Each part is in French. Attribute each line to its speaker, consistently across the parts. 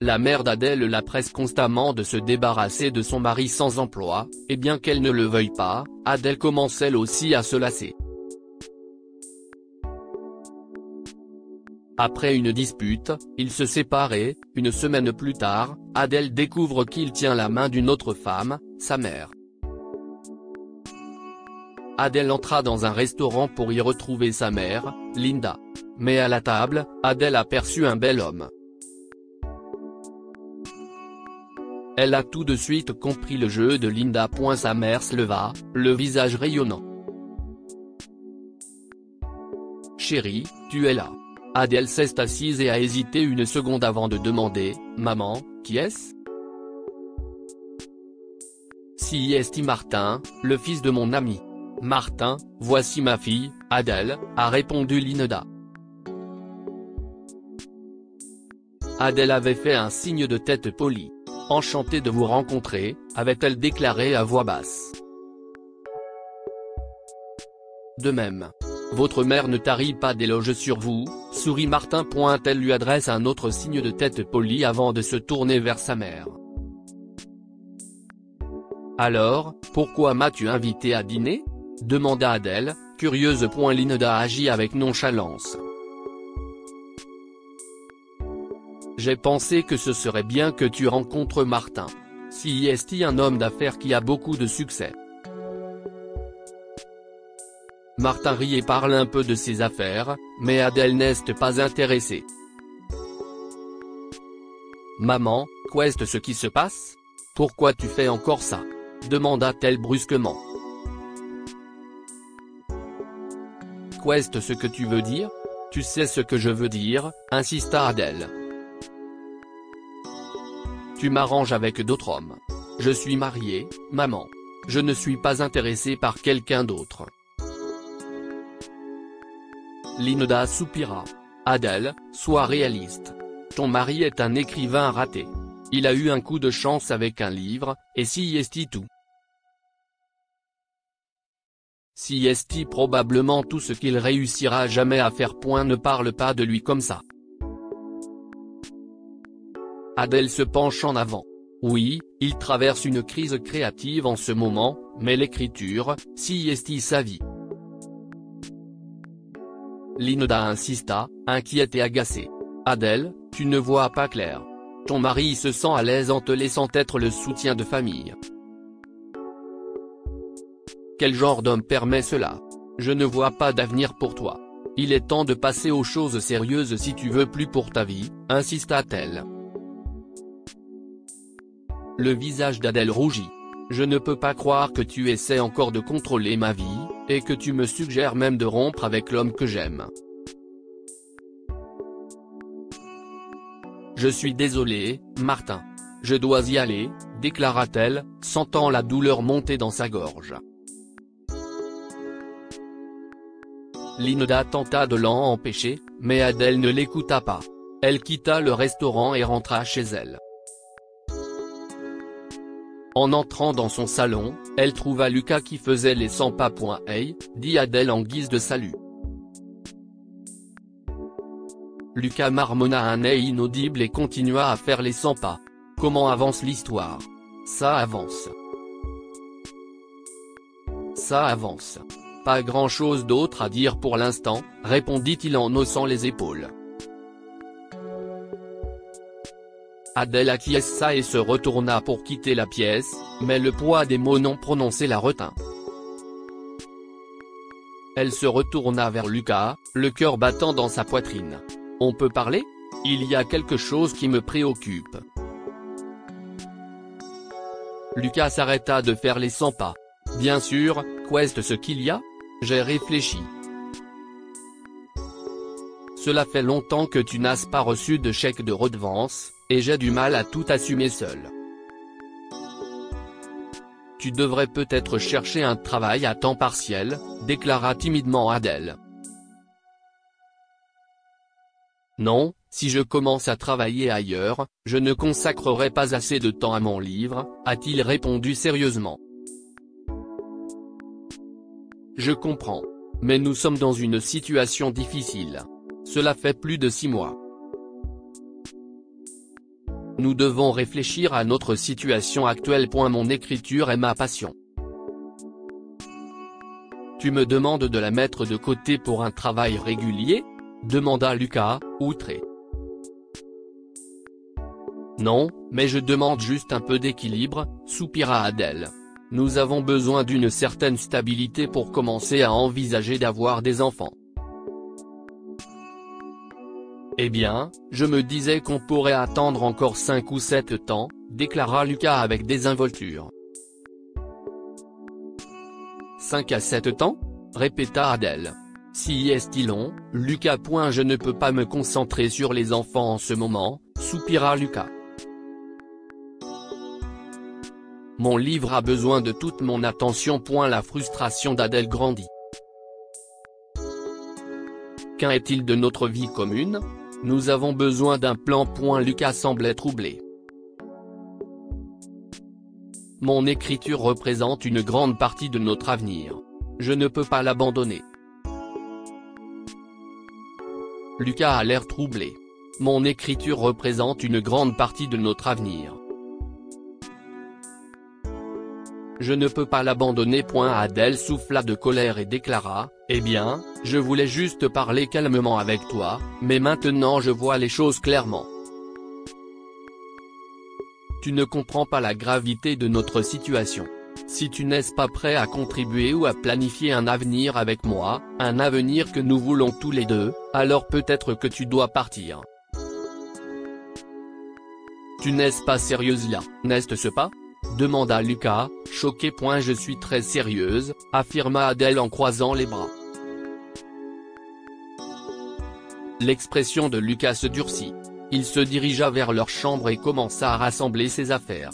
Speaker 1: La mère d'Adèle la presse constamment de se débarrasser de son mari sans emploi, et bien qu'elle ne le veuille pas, Adèle commence elle aussi à se lasser. Après une dispute, ils se séparent et, une semaine plus tard, Adèle découvre qu'il tient la main d'une autre femme, sa mère. Adèle entra dans un restaurant pour y retrouver sa mère, Linda. Mais à la table, Adèle aperçut un bel homme. Elle a tout de suite compris le jeu de Linda. Sa mère se leva, le visage rayonnant. « Chérie, tu es là ?» Adèle s'est assise et a hésité une seconde avant de demander « Maman, qui est-ce ?» « Si est Martin, le fils de mon ami. »« Martin, voici ma fille, Adèle », a répondu Linda. Adèle avait fait un signe de tête poli. « Enchantée de vous rencontrer », avait-elle déclaré à voix basse. De même. « Votre mère ne tarit pas d'éloges sur vous », sourit Martin. Elle lui adresse un autre signe de tête poli avant de se tourner vers sa mère. « Alors, pourquoi m'as-tu invité à dîner ?» demanda Adèle, curieuse. Linda agit avec nonchalance. « J'ai pensé que ce serait bien que tu rencontres Martin. Si est un homme d'affaires qui a beaucoup de succès. » Martin rit et parle un peu de ses affaires, mais Adèle n'est pas intéressée. « Maman, qu'est ce qui se passe? Pourquoi tu fais encore ça ?» demanda-t-elle brusquement. « Qu'est ce que tu veux dire? Tu sais ce que je veux dire, » insista Adèle. « Tu m'arranges avec d'autres hommes. Je suis mariée, maman. Je ne suis pas intéressée par quelqu'un d'autre. » Linda soupira. « Adèle, sois réaliste. Ton mari est un écrivain raté. Il a eu un coup de chance avec un livre, et si est tout. Si est probablement tout ce qu'il réussira jamais à faire. Ne parle pas de lui comme ça. » Adèle se penche en avant. « Oui, il traverse une crise créative en ce moment, mais l'écriture, si est sa vie. » Linda insista, inquiète et agacée. « Adèle, tu ne vois pas clair. Ton mari se sent à l'aise en te laissant être le soutien de famille. Quel genre d'homme permet cela? Je ne vois pas d'avenir pour toi. Il est temps de passer aux choses sérieuses si tu veux plus pour ta vie, » insista-t-elle. Le visage d'Adèle rougit. « Je ne peux pas croire que tu essaies encore de contrôler ma vie, et que tu me suggères même de rompre avec l'homme que j'aime. » « Je suis désolée, Martin. Je dois y aller, » déclara-t-elle, sentant la douleur monter dans sa gorge. Linda tenta de l'en empêcher, mais Adèle ne l'écouta pas. Elle quitta le restaurant et rentra chez elle. En entrant dans son salon, elle trouva Lucas qui faisait les 100 pas. « Hey », dit Adèle en guise de salut. Lucas marmonna un hey inaudible et continua à faire les 100 pas. « Comment avance l'histoire? »« Ça avance. Ça avance. Pas grand-chose d'autre à dire pour l'instant, » répondit-il en haussant les épaules. Adèle acquiesça et se retourna pour quitter la pièce, mais le poids des mots non prononcés la retint. Elle se retourna vers Lucas, le cœur battant dans sa poitrine. « On peut parler? Il y a quelque chose qui me préoccupe. » Lucas s'arrêta de faire les 100 pas. « Bien sûr, qu'est ce qu'il y a? J'ai réfléchi. Cela fait longtemps que tu n'as pas reçu de chèque de redevance, et j'ai du mal à tout assumer seul. Tu devrais peut-être chercher un travail à temps partiel, » déclara timidement Adèle. « Non, si je commence à travailler ailleurs, je ne consacrerai pas assez de temps à mon livre, » a-t-il répondu sérieusement. « Je comprends. Mais nous sommes dans une situation difficile. Cela fait plus de 6 mois. Nous devons réfléchir à notre situation actuelle. Mon écriture est ma passion. Tu me demandes de la mettre de côté pour un travail régulier ? Demanda Lucas, outré. Non, mais je demande juste un peu d'équilibre, soupira Adèle. Nous avons besoin d'une certaine stabilité pour commencer à envisager d'avoir des enfants. Eh bien, je me disais qu'on pourrait attendre encore 5 ou 7 ans, déclara Lucas avec désinvolture. 5 à 7 ans ? Répéta Adèle. Si est-il long, Lucas. Je ne peux pas me concentrer sur les enfants en ce moment, soupira Lucas. Mon livre a besoin de toute mon attention. La frustration d'Adèle grandit. Qu'en est-il de notre vie commune ? Nous avons besoin d'un plan. Lucas semblait troublé. Mon écriture représente une grande partie de notre avenir. Je ne peux pas l'abandonner. Lucas a l'air troublé. Mon écriture représente une grande partie de notre avenir. Je ne peux pas l'abandonner. Adèle souffla de colère et déclara, eh bien, je voulais juste parler calmement avec toi, mais maintenant je vois les choses clairement. Tu ne comprends pas la gravité de notre situation. Si tu n'es pas prêt à contribuer ou à planifier un avenir avec moi, un avenir que nous voulons tous les deux, alors peut-être que tu dois partir. Tu n'es pas sérieuse là, n'est-ce pas ? Demanda Lucas, choqué. Je suis très sérieuse, affirma Adèle en croisant les bras. L'expression de Lucas se durcit. Il se dirigea vers leur chambre et commença à rassembler ses affaires.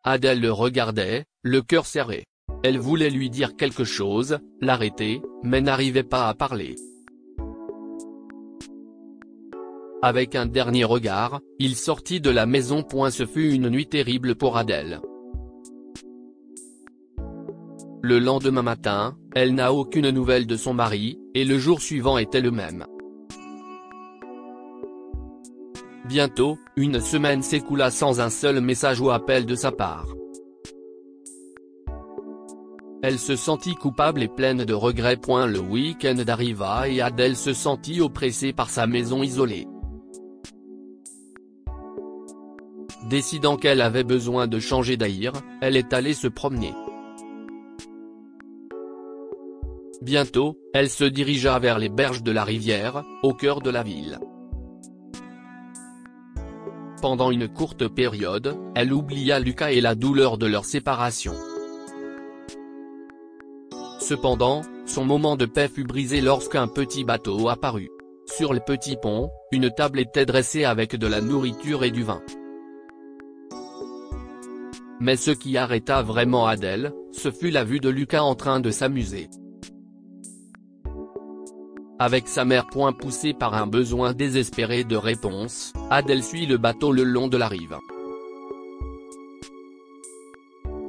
Speaker 1: Adèle le regardait, le cœur serré. Elle voulait lui dire quelque chose, l'arrêter, mais n'arrivait pas à parler. Avec un dernier regard, il sortit de la maison. Ce fut une nuit terrible pour Adèle. Le lendemain matin, elle n'a aucune nouvelle de son mari, et le jour suivant était le même. Bientôt, une semaine s'écoula sans un seul message ou appel de sa part. Elle se sentit coupable et pleine de regrets. Le week-end arriva et Adèle se sentit oppressée par sa maison isolée. Décidant qu'elle avait besoin de changer d'air, elle est allée se promener. Bientôt, elle se dirigea vers les berges de la rivière, au cœur de la ville. Pendant une courte période, elle oublia Lucas et la douleur de leur séparation. Cependant, son moment de paix fut brisé lorsqu'un petit bateau apparut. Sur le petit pont, une table était dressée avec de la nourriture et du vin. Mais ce qui arrêta vraiment Adèle, ce fut la vue de Lucas en train de s'amuser avec sa mère. Poussée par un besoin désespéré de réponse, Adèle suit le bateau le long de la rive.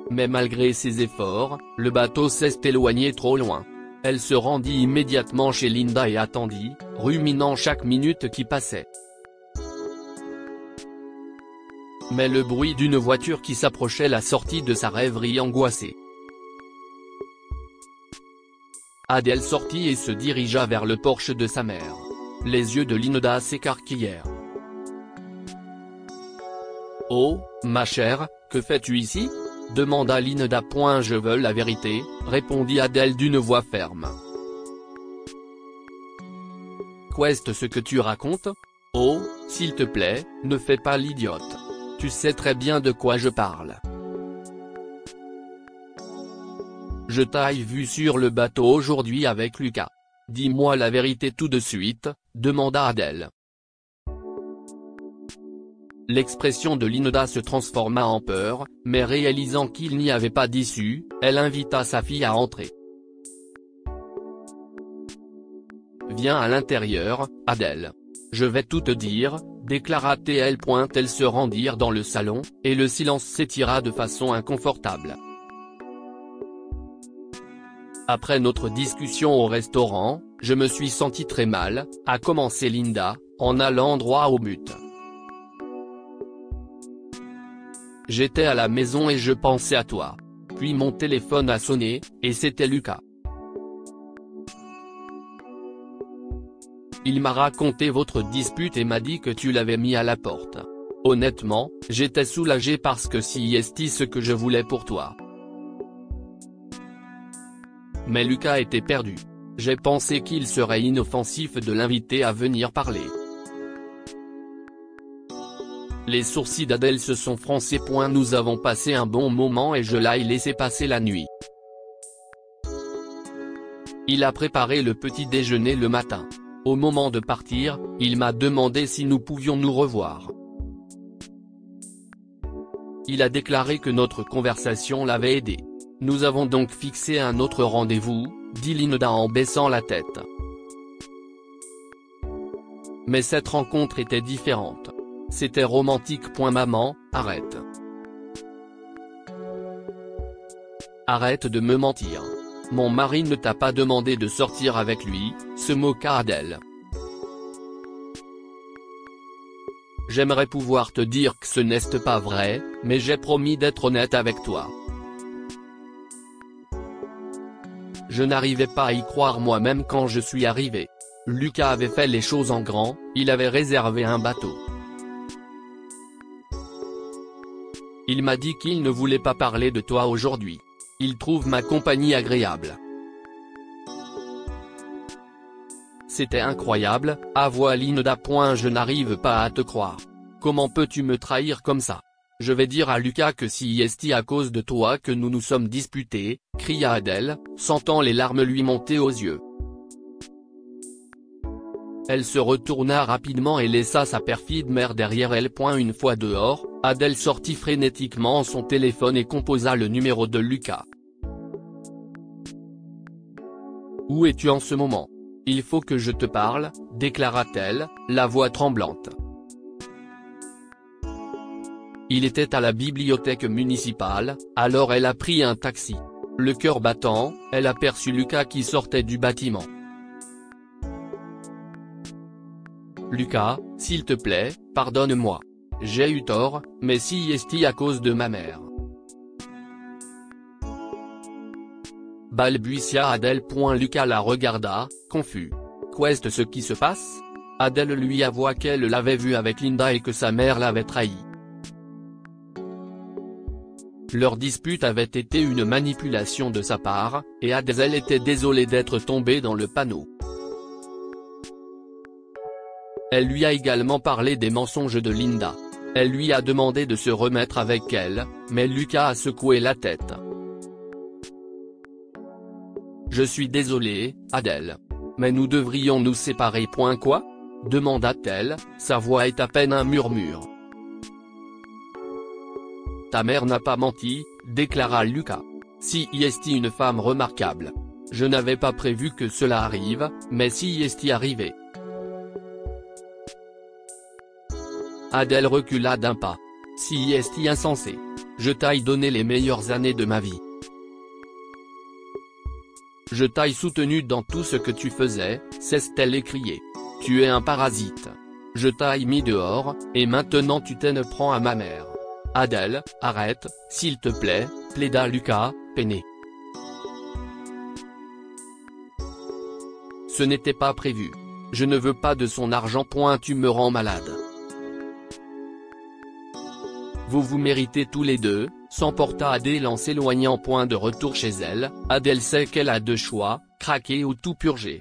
Speaker 1: Mais malgré ses efforts, le bateau s'est éloigné trop loin. Elle se rendit immédiatement chez Linda et attendit, ruminant chaque minute qui passait. Mais le bruit d'une voiture qui s'approchait la sortit de sa rêverie angoissée. Adèle sortit et se dirigea vers le porche de sa mère. Les yeux de Linda s'écarquillèrent. « Oh, ma chère, que fais-tu ici ?» demanda Linda. « Je veux la vérité », répondit Adèle d'une voix ferme. « Qu'est-ce que tu racontes ? Oh, s'il te plaît, ne fais pas l'idiote. Tu sais très bien de quoi je parle. » « Je t'ai vu sur le bateau aujourd'hui avec Lucas. Dis-moi la vérité tout de suite », demanda Adèle. L'expression de Linda se transforma en peur, mais réalisant qu'il n'y avait pas d'issue, elle invita sa fille à entrer. « Viens à l'intérieur, Adèle. Je vais tout te dire », déclara-t-elle. Elles se rendirent dans le salon, et le silence s'étira de façon inconfortable. Après notre discussion au restaurant, je me suis senti très mal, a commencé Linda, en allant droit au but. J'étais à la maison et je pensais à toi. Puis mon téléphone a sonné, et c'était Lucas. Il m'a raconté votre dispute et m'a dit que tu l'avais mis à la porte. Honnêtement, j'étais soulagé parce que c'était ce que je voulais pour toi. Mais Lucas était perdu. J'ai pensé qu'il serait inoffensif de l'inviter à venir parler. Les sourcils d'Adèle se sont froncés. Nous avons passé un bon moment et je l'ai laissé passer la nuit. Il a préparé le petit déjeuner le matin. Au moment de partir, il m'a demandé si nous pouvions nous revoir. Il a déclaré que notre conversation l'avait aidé. Nous avons donc fixé un autre rendez-vous, dit Linda en baissant la tête. Mais cette rencontre était différente. C'était romantique. Maman, arrête. Arrête de me mentir. Mon mari ne t'a pas demandé de sortir avec lui, se moqua Adèle. J'aimerais pouvoir te dire que ce n'est pas vrai, mais j'ai promis d'être honnête avec toi. Je n'arrivais pas à y croire moi-même quand je suis arrivé. Lucas avait fait les choses en grand, il avait réservé un bateau. Il m'a dit qu'il ne voulait pas parler de toi aujourd'hui. Il trouve ma compagnie agréable. C'était incroyable, avoua Linda. Je n'arrive pas à te croire. Comment peux-tu me trahir comme ça? Je vais dire à Lucas que c'est à cause de toi que nous nous sommes disputés, cria Adèle, sentant les larmes lui monter aux yeux. Elle se retourna rapidement et laissa sa perfide mère derrière elle. Une fois dehors, Adèle sortit frénétiquement son téléphone et composa le numéro de Lucas. Où es-tu en ce moment? Il faut que je te parle, déclara-t-elle, la voix tremblante. Il était à la bibliothèque municipale, alors elle a pris un taxi. Le cœur battant, elle aperçut Lucas qui sortait du bâtiment. Lucas, s'il te plaît, pardonne-moi. J'ai eu tort, mais c'est à cause de ma mère. Balbutia Adèle. Lucas la regarda, confus. Qu'est-ce ce qui se passe? Adèle lui avoua qu'elle l'avait vu avec Linda et que sa mère l'avait trahi. Leur dispute avait été une manipulation de sa part, et Adèle était désolée d'être tombée dans le panneau. Elle lui a également parlé des mensonges de Linda. Elle lui a demandé de se remettre avec elle, mais Lucas a secoué la tête. Je suis désolée, Adèle. Mais nous devrions nous séparer. Quoi? Demanda-t-elle, sa voix est à peine un murmure. Ta mère n'a pas menti, déclara Lucas. C'est une femme remarquable. Je n'avais pas prévu que cela arrive, mais c'est arrivé. Adèle recula d'un pas. C'est insensé. Je t'ai donné les meilleures années de ma vie. Je t'ai soutenu dans tout ce que tu faisais, cesse-t-elle écriée. Tu es un parasite. Je t'ai mis dehors, et maintenant tu t'en prends à ma mère. Adèle, arrête, s'il te plaît, plaida Lucas, peiné. Ce n'était pas prévu. Je ne veux pas de son argent. Tu me rends malade. Vous méritez tous les deux, s'emporta Adèle en s'éloignant. De retour chez elle, Adèle sait qu'elle a deux choix, craquer ou tout purger.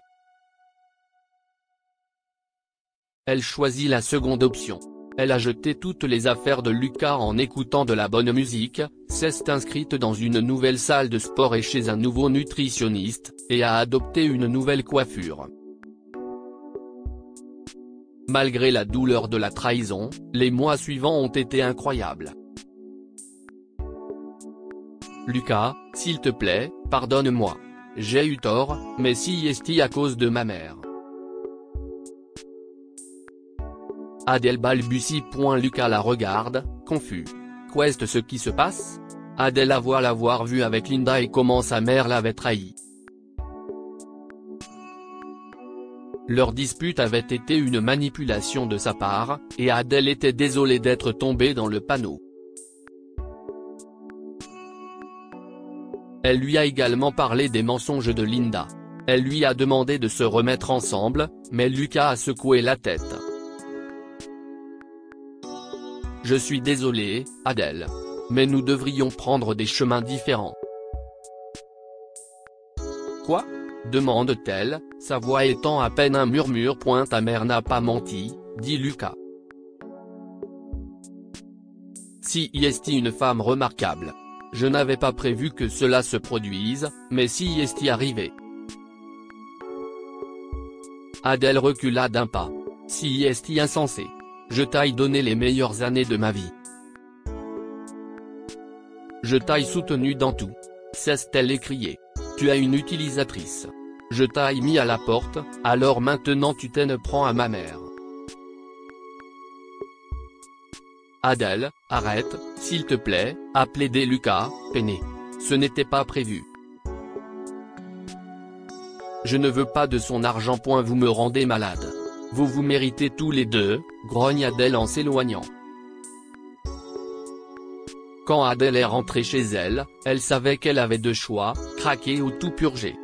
Speaker 1: Elle choisit la seconde option. Elle a jeté toutes les affaires de Lucas en écoutant de la bonne musique, s'est inscrite dans une nouvelle salle de sport et chez un nouveau nutritionniste, et a adopté une nouvelle coiffure. Malgré la douleur de la trahison, les mois suivants ont été incroyables. Lucas, s'il te plaît, pardonne-moi. J'ai eu tort, mais c'est à cause de ma mère. Adèle balbutie. Lucas la regarde, confus. Qu'est-ce ce qui se passe? Adèle avoua l'avoir vu avec Linda et comment sa mère l'avait trahi. Leur dispute avait été une manipulation de sa part, et Adèle était désolée d'être tombée dans le panneau. Elle lui a également parlé des mensonges de Linda. Elle lui a demandé de se remettre ensemble, mais Lucas a secoué la tête. « Je suis désolé, Adèle. Mais nous devrions prendre des chemins différents. » « Quoi ? » demande-t-elle, sa voix étant à peine un murmure. Ta mère n'a pas menti, dit Lucas. Si est une femme remarquable. Je n'avais pas prévu que cela se produise, mais si est arrivé. Adèle recula d'un pas. Si est insensé. Je t'ai donné les meilleures années de ma vie. Je t'ai soutenu dans tout. Cesse-t-elle écriée. Tu as une utilisatrice. Je t'ai mis à la porte, alors maintenant tu t'en prends à ma mère. Adèle, arrête, s'il te plaît, a plaidé Lucas, peiné. Ce n'était pas prévu. Je ne veux pas de son argent. Vous me rendez malade. Vous méritez tous les deux, grogne Adèle en s'éloignant. Quand Adèle est rentrée chez elle, elle savait qu'elle avait deux choix, craquer ou tout purger.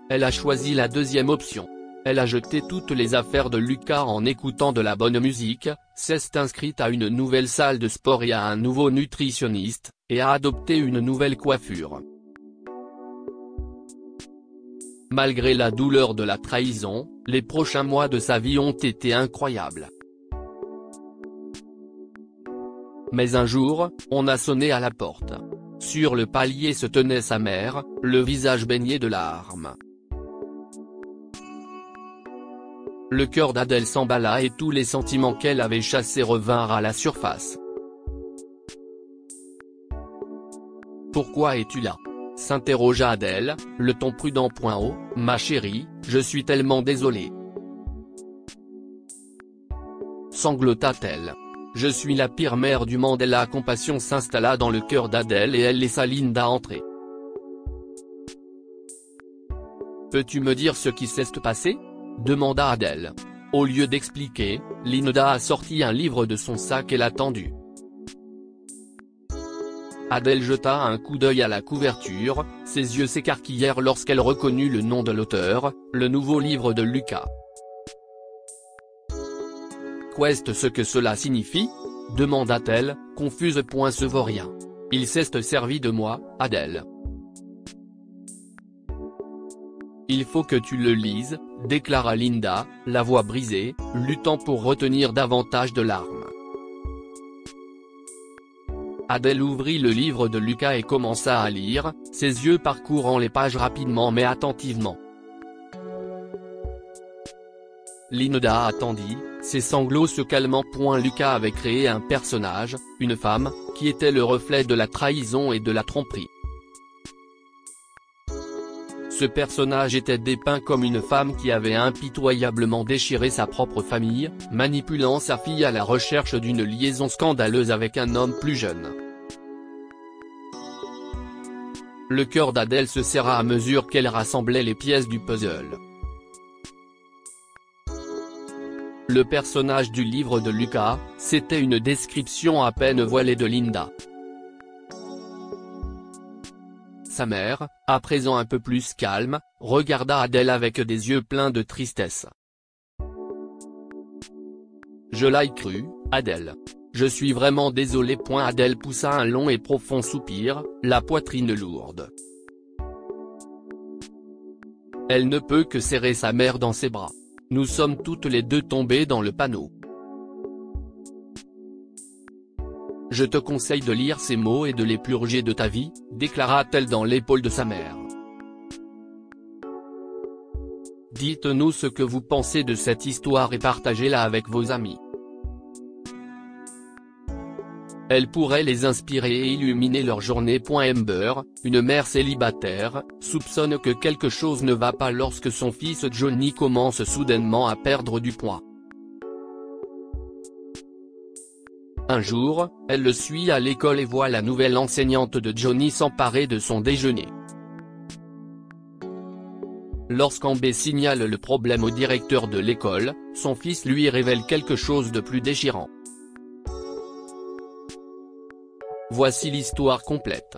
Speaker 1: Elle a choisi la deuxième option. Elle a jeté toutes les affaires de Lucas en écoutant de la bonne musique, s'est inscrite à une nouvelle salle de sport et à un nouveau nutritionniste, et a adopté une nouvelle coiffure. Malgré la douleur de la trahison, les prochains mois de sa vie ont été incroyables. Mais un jour, on a sonné à la porte. Sur le palier se tenait sa mère, le visage baigné de larmes. Le cœur d'Adèle s'emballa et tous les sentiments qu'elle avait chassés revinrent à la surface. « Pourquoi es-tu là ?» s'interrogea Adèle, le ton prudent. Oh, ma chérie, je suis tellement désolée. Sanglota-t-elle. Je suis la pire mère du monde. Et la compassion s'installa dans le cœur d'Adèle et elle laissa Linda entrer. Peux-tu me dire ce qui s'est passé ? demanda Adèle. Au lieu d'expliquer, Linda a sorti un livre de son sac et l'a tendu. Adèle jeta un coup d'œil à la couverture, ses yeux s'écarquillèrent lorsqu'elle reconnut le nom de l'auteur, le nouveau livre de Lucas. Qu'est-ce ce que cela signifie ? demanda-t-elle, confuse. Ce vaut rien. Il s'est servi de moi, Adèle. Il faut que tu le lises, déclara Linda, la voix brisée, luttant pour retenir davantage de larmes. Adèle ouvrit le livre de Lucas et commença à lire, ses yeux parcourant les pages rapidement mais attentivement. Linda attendit, ses sanglots se calmant. Lucas avait créé un personnage, une femme, qui était le reflet de la trahison et de la tromperie. Ce personnage était dépeint comme une femme qui avait impitoyablement déchiré sa propre famille, manipulant sa fille à la recherche d'une liaison scandaleuse avec un homme plus jeune. Le cœur d'Adèle se serra à mesure qu'elle rassemblait les pièces du puzzle. Le personnage du livre de Lucas, c'était une description à peine voilée de Linda. Sa mère, à présent un peu plus calme, regarda Adèle avec des yeux pleins de tristesse. « Je l'ai cru, Adèle. Je suis vraiment désolé. » Adèle poussa un long et profond soupir, la poitrine lourde. Elle ne peut que serrer sa mère dans ses bras. Nous sommes toutes les deux tombées dans le panneau. Je te conseille de lire ces mots et de les purger de ta vie, déclara-t-elle dans l'épaule de sa mère. Dites-nous ce que vous pensez de cette histoire et partagez-la avec vos amis. Elle pourrait les inspirer et illuminer leur journée. Amber, une mère célibataire, soupçonne que quelque chose ne va pas lorsque son fils Johnny commence soudainement à perdre du poids. Un jour, elle le suit à l'école et voit la nouvelle enseignante de Johnny s'emparer de son déjeuner. Lorsqu'Ambé signale le problème au directeur de l'école, son fils lui révèle quelque chose de plus déchirant. Voici l'histoire complète.